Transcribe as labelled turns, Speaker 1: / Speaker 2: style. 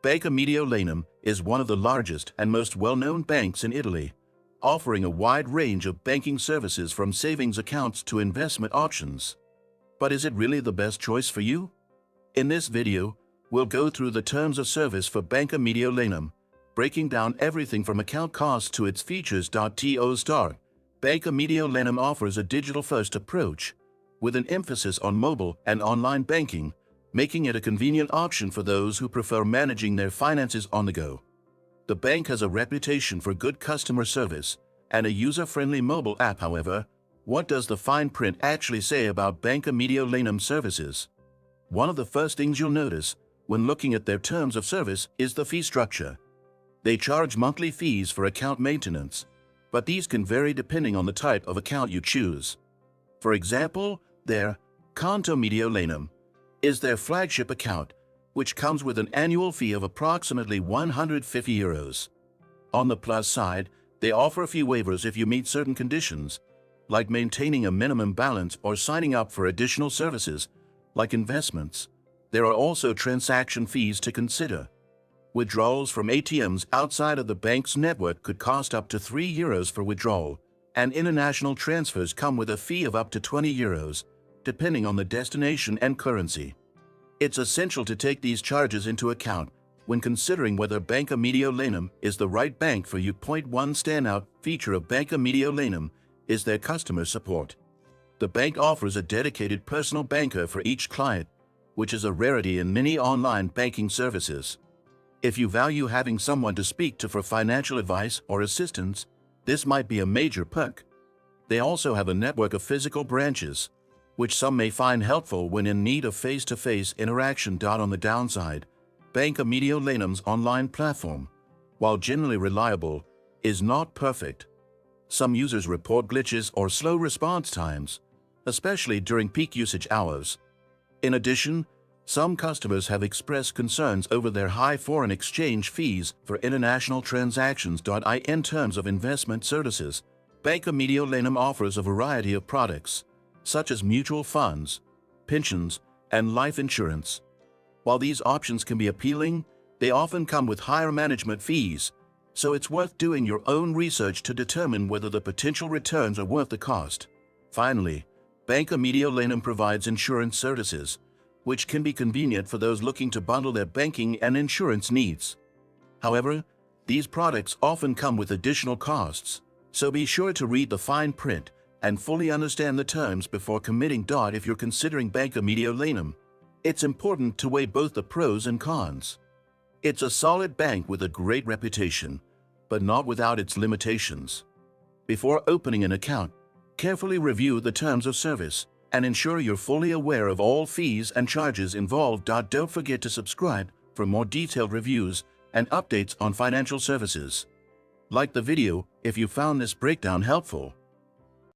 Speaker 1: Banca Mediolanum is one of the largest and most well-known banks in Italy, offering a wide range of banking services from savings accounts to investment options. But is it really the best choice for you? In this video, we'll go through the terms of service for Banca Mediolanum, breaking down everything from account costs to its features. To start, Banca Mediolanum offers a digital-first approach, with an emphasis on mobile and online banking, making it a convenient option for those who prefer managing their finances on the go. The bank has a reputation for good customer service and a user-friendly mobile app. However, what does the fine print actually say about Banca Mediolanum services? One of the first things you'll notice when looking at their terms of service is the fee structure. They charge monthly fees for account maintenance, but these can vary depending on the type of account you choose. For example, their Conto Mediolanum is their flagship account, which comes with an annual fee of approximately €150. On the plus side, they offer a few waivers if you meet certain conditions, like maintaining a minimum balance or signing up for additional services, like investments. There are also transaction fees to consider. Withdrawals from ATMs outside of the bank's network could cost up to €3 for withdrawal, and international transfers come with a fee of up to €20, depending on the destination and currency. It's essential to take these charges into account when considering whether Banca Mediolanum is the right bank for you. One standout feature of Banca Mediolanum is their customer support. The bank offers a dedicated personal banker for each client, which is a rarity in many online banking services. If you value having someone to speak to for financial advice or assistance, this might be a major perk. They also have a network of physical branches, which some may find helpful when in need of face-to-face interaction. On the downside, Banca Mediolanum's online platform, while generally reliable, is not perfect. Some users report glitches or slow response times, especially during peak usage hours. In addition, some customers have expressed concerns over their high foreign exchange fees for international transactions. In terms of investment services, Banca Mediolanum offers a variety of products, such as mutual funds, pensions, and life insurance. While these options can be appealing, they often come with higher management fees, so it's worth doing your own research to determine whether the potential returns are worth the cost. Finally, Banca Mediolanum provides insurance services, which can be convenient for those looking to bundle their banking and insurance needs. However, these products often come with additional costs, so be sure to read the fine print and fully understand the terms before committing. If you're considering Banca Mediolanum, it's important to weigh both the pros and cons. It's a solid bank with a great reputation, but not without its limitations. Before opening an account, carefully review the terms of service and ensure you're fully aware of all fees and charges involved. Don't forget to subscribe for more detailed reviews and updates on financial services. Like the video if you found this breakdown helpful.